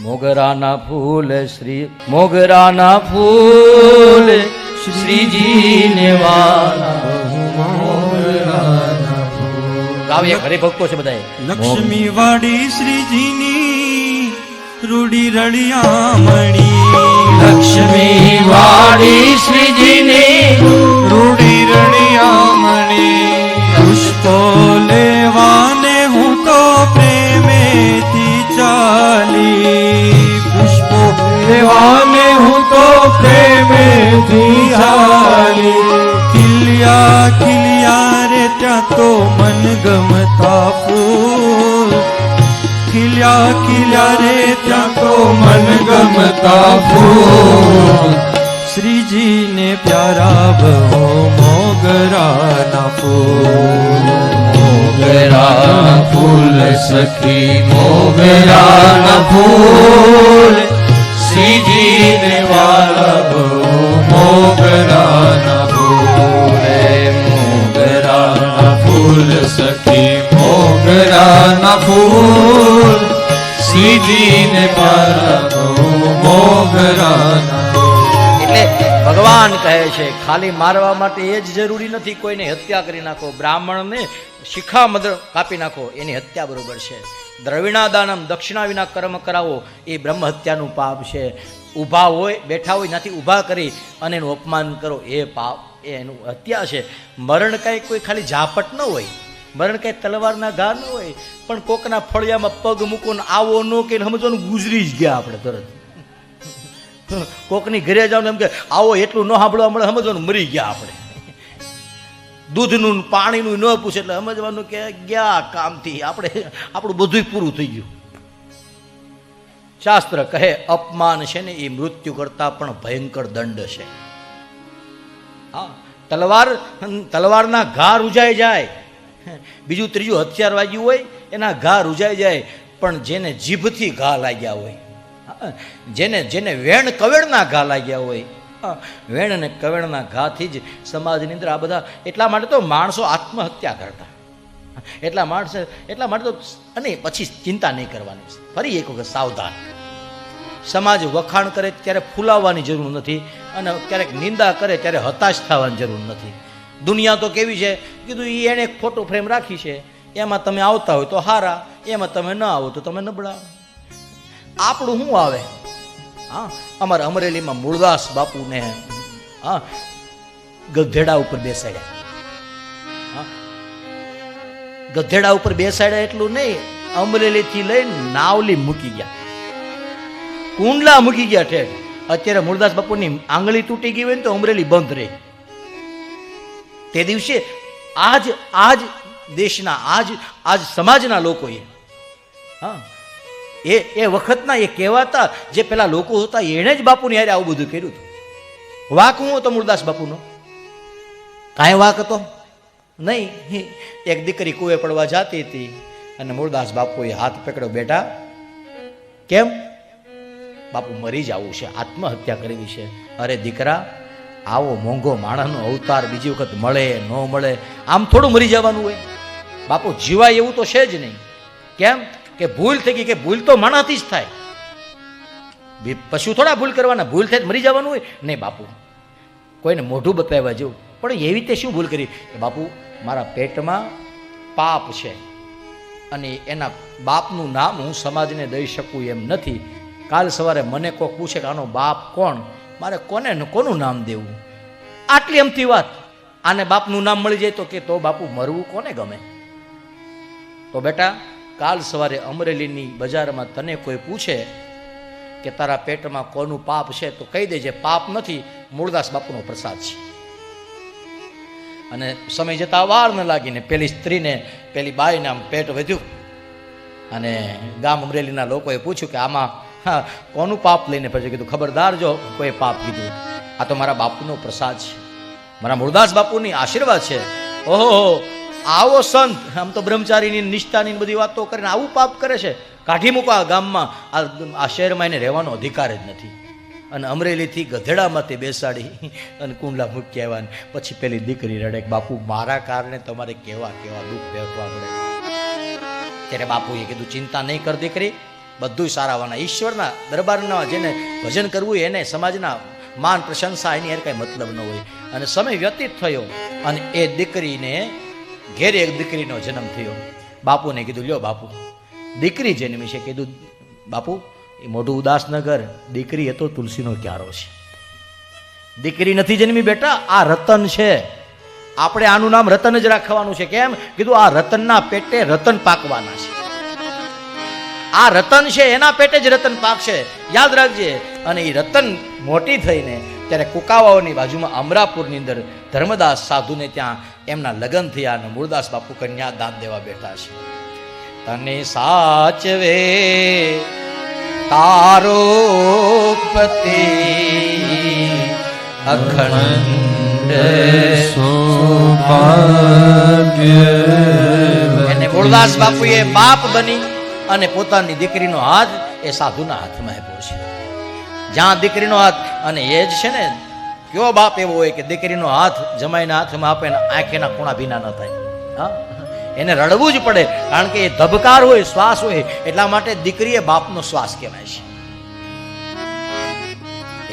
મોગરાના ફૂલ શ્રી મોગરાના ફૂલ શ્રીજીને વાલા ગાવીએ ઘરે ભક્તો છે બધાએ. લક્ષ્મી વાડી શ્રીજીની રૂડી રળિયામણી, લક્ષ્મી વાડી શ્રીજીની રૂડી રળિયામણી. પુષ્પો લેવાને હું તો પ્રેમેથી ચાલી, પુષ્પો લેવાને હું તો પ્રેમેથી ચાલી. ખીલ્યા ખીલ્યા રે ત્યાં તો મન ગમતા ફૂલ, ખીલ્યા ખીલ્યા રે ત્યાં તો મન ગમતા ફૂલ. શ્રીજીને પ્યારા બહુ મોગરાના ફૂલ, મોગરાના ફૂલ સખી મોગરાના ફૂલ શ્રીજીને વાલા બહુ મોગરાના ફૂલ, મોગરાના ફૂલ સખી મોગરાના ફૂલ શ્રીજીને વાલા બહુ મોગરાના. એટલે ભગવાન કહે છે ખાલી મારવા માટે એ જ જરૂરી નથી, કોઈને હત્યા કરી નાખો, બ્રાહ્મણને શિખામદ કાપી નાખો એની હત્યા બરોબર છે. દ્રવિણાદાનમ દક્ષિણા વિના કર્મ કરાવો એ બ્રહ્મ હત્યાનું પાપ છે. ઊભા હોય બેઠા હોય નથી ઊભા કરી અને એનું અપમાન કરો એ પાપ, એનું હત્યા છે. મરણ કાંઈ કોઈ ખાલી ઝાપટ ન હોય, મરણ કાંઈ તલવારના ઘા ન હોય, પણ કોકના ફળિયામાં પગ મૂકો ને આવો ન કે સમજવાનું ગુજરી જ ગયા આપણે તરત. કોકની ઘરે જાવ એમ કે આવો એટલું ન સાંભળવા મળે સમજવાનું મરી ગયા આપણે. દૂધનું પાણીનું ન પૂછે એટલે સમજવાનું કે ગયા કામથી આપણે આપણું બધું પૂરું થઈ ગયું. શાસ્ત્ર કહે અપમાન છે ને એ મૃત્યુ કરતા પણ ભયંકર દંડ છે. હા, તલવારના ઘા રૂજાઈ જાય, બીજું ત્રીજું હથિયાર વાગ્યું હોય એના ઘા રૂજાઈ જાય, પણ જેને જીભથી ઘા લાગ્યા હોય, જેને વેણ કવેણના ઘા લાગ્યા હોય, વેણ અને કવેણના ઘાથી જ સમાજની અંદર આ બધા. એટલા માટે તો માણસો આત્મહત્યા કરતા, એટલા માટે તો. અને પછી ચિંતા નહીં કરવાની. ફરી એક વખત સાવધાન. સમાજ વખાણ કરે ત્યારે ફૂલાવવાની જરૂર નથી, અને ક્યારેક નિંદા કરે ત્યારે હતાશ થવાની જરૂર નથી. દુનિયા તો કેવી છે કીધું એણે એક ફોટો ફ્રેમ રાખી છે, એમાં તમે આવતા હોય તો હારા, એમાં તમે ન આવો તો તમે નબળા. આપણું શું આવે? હા, અમારા અમરેલીમાં મૂળદાસ બાપુને હા ગધેડા ઉપર બેસાડ્યા. હા, ગધેડા ઉપર બેસાડ્યા એટલું નહીં, અમરેલીથી લઈને નાવલી મૂકી ગયા, કુંડલા મૂકી ગયા ઠેઠ. અત્યારે મૂળદાસ બાપુની આંગળી તૂટી ગઈ હોય ને તો અમરેલી બંધ રહે. તે દિવસે આજ દેશના આજ સમાજના લોકોએ હા એ વખતના એ કહેવાતા જે પેલા લોકો હતા એણે જ બાપુની હારે આવું બધું કર્યું હતું. વાક હું હતો મૂળદાસ બાપુનો? કાંઈ વાક હતો નહીં. એક દીકરી કુએ પડવા જાતી હતી અને મૂળદાસ બાપુએ હાથ પકડ્યો, બેટા કેમ? બાપુ મરી જવું છે, આત્મહત્યા કરવી છે. અરે દીકરા, આવો મોંઘો માણસનો અવતાર બીજી વખત મળે ન મળે, આમ થોડું મરી જવાનું હોય. બાપુ જીવાય એવું તો છે જ નહીં. કેમ કે ભૂલ થઈ ગઈ, કે ભૂલ તો માણસથી જ થાય, પશુ થોડા ભૂલ કરવાના, ભૂલ થાય મરી જવાનું હોય નહીં. બાપુ કોઈને મોઢું બતાવવા જેવું, પણ એવી રીતે શું ભૂલ કરી? બાપુ મારા પેટમાં પાપ છે અને એના બાપનું નામ હું સમાજને દઈ શકું એમ નથી. કાલ સવારે મને કોઈ પૂછે કે આનો બાપ કોણ, મારે કોનું નામ દેવું? આટલી અમથી વાત. આને બાપનું નામ મળી જાય તો કે તો બાપુ મરવું કોને ગમે? તો બેટા કાલ સવારે અમરેલીની બજારમાં તને કોઈ પૂછે કે તારા પેટમાં કોનું પાપ છે તો કહી દેજે પાપ નથી, મૂળદાસ બાપુનો પ્રસાદ છે. અને સમય જતા વાર ન લાગીને પેલી સ્ત્રીને, પેલી બાઈને આમ પેટ વધ્યું અને ગામ અમરેલીના લોકોએ પૂછ્યું કે આમાં કોનું પાપ લઈને પછી કીધું ખબરદાર જો કોઈ પાપ કીધું, આ તો મારા બાપુનો પ્રસાદ છે, મારા મૂળદાસ બાપુની આશીર્વાદ છે. ઓહો, આવો સંત આમ તો બ્રહ્મચારીની નિષ્ઠાની બધી વાતો કરીને આવું પાપ કરે છે, કાઢી મૂકો આ ગામમાં, આ શહેરમાં એને રહેવાનો અધિકાર જ નથી. અને અમરેલીથી ગધેડામાંથી બેસાડી અને કુંડલા મૂકી આવ્યા. પછી પેલી દીકરી રડે, બાપુ મારા કારણે તમારે કેવા દુઃખ વેઠવા પડે. ત્યારે બાપુએ કીધું ચિંતા નહીં કર દીકરી, બધું સારાવાના ઈશ્વરના દરબારના જેને ભજન કરવું એને સમાજના માન પ્રશંસા એની કાંઈ મતલબ ન હોય. અને સમય વ્યતીત થયો અને એ દીકરીને ઘેરે એક દીકરીનો જન્મ થયો. બાપુને કીધું, લ્યો બાપુ દીકરી જન્મી છે. કીધું, બાપુ એ મોઢું ઉદાસ ન કર, દીકરી એ તો તુલસીનો ક્યારો છે. દીકરી નથી જન્મી બેટા, આ રતન છે. આપણે આનું નામ રતન જ રાખવાનું છે. કેમ? કીધું આ રતનના પેટે રતન પાકવાના છે. આ રતન છે એના પેટે જ રતન પાકશે, યાદ રાખજે. અને એ રતન મોટી થઈને ત્યારે કુકાવાઓની બાજુમાં અમરાપુરની અંદર ધર્મદાસ સાધુને ત્યાં એમના લગ્ન થયા અને મૂળદાસ બાપુ કન્યા દાન દેવા બેઠા છે. તને સાચવે તારો પતિ અખંડ સૌભાગ્ય. એને મૂળદાસ બાપુએ બાપ બની અને પોતાની દીકરીનો હાથ એ સાધુના હાથમાં આપ્યો છે. જ્યાં દીકરીનો હાથ, અને એ જ છે ને, કયો બાપ એવો હોય કે દીકરીનો હાથ જમાઈના હાથમાં આપે ને આંખેના ખૂણા ભીના ન થાય? હા, એને રડવું જ પડે, કારણ કે એ ધબકાર હોય, શ્વાસ હોય. એટલા માટે દીકરી એ બાપનો શ્વાસ કહેવાય છે,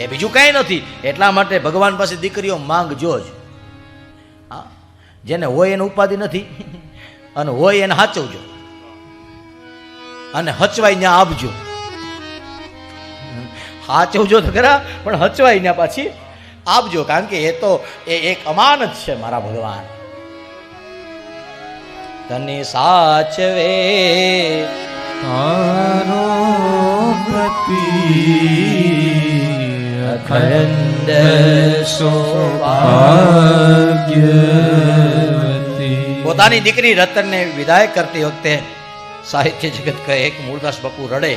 એ બીજું કાંઈ નથી. એટલા માટે ભગવાન પાસે દીકરીઓ માંગજો જ. હા, જેને હોય એને ઉપાધિ નથી, અને હોય એને હાચવજો, અને હચવાઈ ત્યાં આપજો. હાચવજો તો ખરા, પણ હચવાઈ ત્યાં પાછી આપજો, કારણ કે એ તો એક અમાનત છે મારા ભગવાન. તને સાચવે તારો પતિ અખંડ સૌભાગ્યવતી. પોતાની દીકરી રતનને વિદાય કરતી વખતે સાહિત્ય જગત કહે કે મૂળદાસ બાપુ રડે.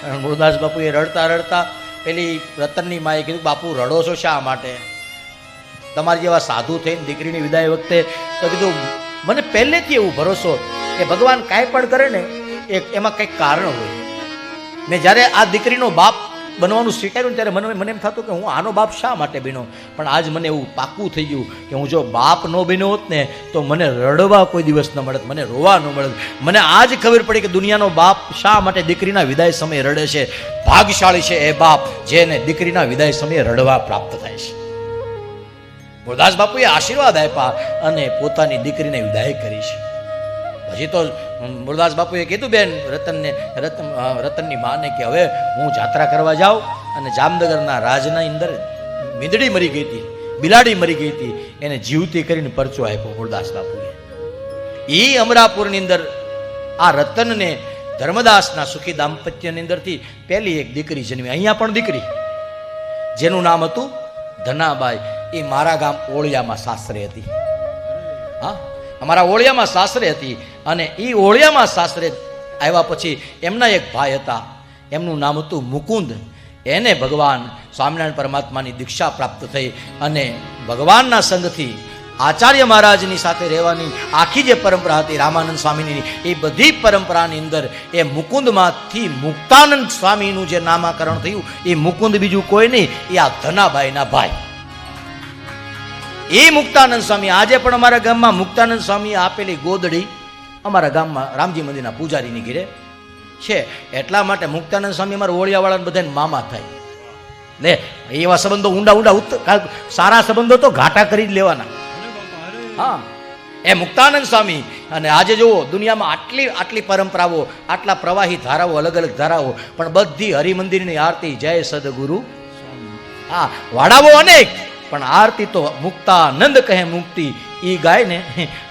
અને મૂળદાસ બાપુએ રડતા રડતા પેલી રતનની માએ કીધું, બાપુ રડો છો શા માટે? તમારી જેવા સાધુ થઈને દીકરીની વિદાય વખતે તો કીધું, મને પહેલેથી એવું ભરોસો કે ભગવાન કાંઈ પણ કરે ને એમાં કંઈક કારણ હોય. ને જ્યારે આ દીકરીનો બાપ બનવાનું સ્વીકાર્યું ત્યારે મને એમ થતું કે હું આનો બાપ શા માટે બન્યો. પણ આજ મને એવું પાક્કું થઈ ગયું કે હું જો બાપ ન બન્યો હોત ને તો મને રડવા કોઈ દિવસ ન મળત, મને રોવા ન મળત. મને આજ ખબર પડી કે દુનિયાનો બાપ શા માટે દીકરીના વિદાય સમયે રડે છે. ભાગ્યશાળી છે એ બાપ જેને દીકરીના વિદાય સમયે રડવા પ્રાપ્ત થાય છે. મૂળદાસ બાપુએ આશીર્વાદ આપ્યા અને પોતાની દીકરીને વિદાય કરી છે. હજી તો મૂળદાસ બાપુએ કીધું બેન રતનની માને કે હવે હું જાત્રા કરવા જાઉં. અને જામનગરના રાજના અંદર મીંદડી મરી ગઈ હતી, બિલાડી મરી ગઈ હતી, એને જીવતી કરીને પરચો આપ્યો મૂળદાસ બાપુએ. એ અમરાપુરની અંદર આ રતનને ધર્મદાસના સુખી દાંપત્યની અંદરથી પહેલી એક દીકરી જન્મી. અહીંયા પણ દીકરી જેનું નામ હતું ધનાબાઈ. એ મારા ગામ ઓળિયામાં સાસરે હતી. હા, અમારા ઓળિયામાં સાસરે હતી. અને એ ઓળિયામાં સાસરે આવ્યા પછી એમના એક ભાઈ હતા, એમનું નામ હતું મુકુંદ. એને ભગવાન સ્વામિનારાયણ પરમાત્માની દીક્ષા પ્રાપ્ત થઈ અને ભગવાનના સંગથી આચાર્ય મહારાજની સાથે રહેવાની આખી જે પરંપરા હતી રામાનંદ સ્વામીની, એ બધી પરંપરાની અંદર એ મુકુંદમાંથી મુક્તાનંદ સ્વામીનું જે નામાકરણ થયું, એ મુકુંદ બીજું કોઈ નહીં, એ આ ધનાબાઈના ભાઈ એ મુક્તાનંદ સ્વામી. આજે પણ અમારા ગામમાં મુક્તાનંદ સ્વામી આપેલી ગોદડી અમારા ગામમાં રામજી મંદિરના પૂજારીની ઘેરે છે. એટલા માટે મુક્તાનંદ સ્વામી અમારા ઓળિયાવાળાને બધાને મામા થાય. લે, એવા સંબંધો ઊંડા ઊંડા, સારા સંબંધો તો ઘાટા કરી જ લેવાના. હા, એ મુક્તાનંદ સ્વામી. અને આજે જુઓ દુનિયામાં આટલી પરંપરાઓ, આટલા પ્રવાહી ધારાઓ, અલગ અલગ ધારાઓ, પણ બધી હરિમંદિરની આરતી જય સદગુરુ. હા, વાડાઓ અનેક, પણ આરતી તો મુક્તાનંદ કહે મુક્તિ એ ગાય ને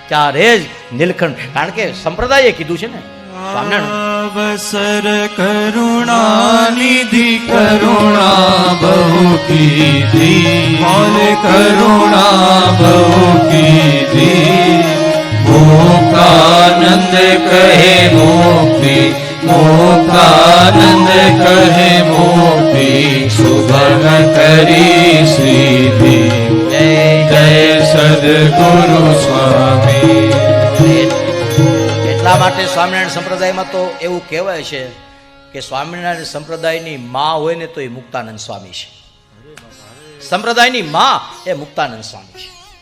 ત્યારે જ નીલકંઠ. કારણ કે સંપ્રદાયે કીધું છે ને અવસર કરુણા નિધિ કરુણા બહુ કીધી, બોલે કરુણા બહુ કીધી. મુક્તાનંદ કહે મુક્તિ, મુક્તાનંદ કહે મુક્તિ. સુભગ કરી સિદ્ધિ, જય જય સદગુરુ સ્વામી. એટલા માટે સ્વામિનારાયણ સંપ્રદાયમાં તો એવું કહેવાય છે કે સ્વામિનારાયણ સંપ્રદાયની માં હોય ને તો એ મુક્તાનંદ સ્વામી છે. સંપ્રદાયની માં એ મુક્તાનંદ સ્વામી છે.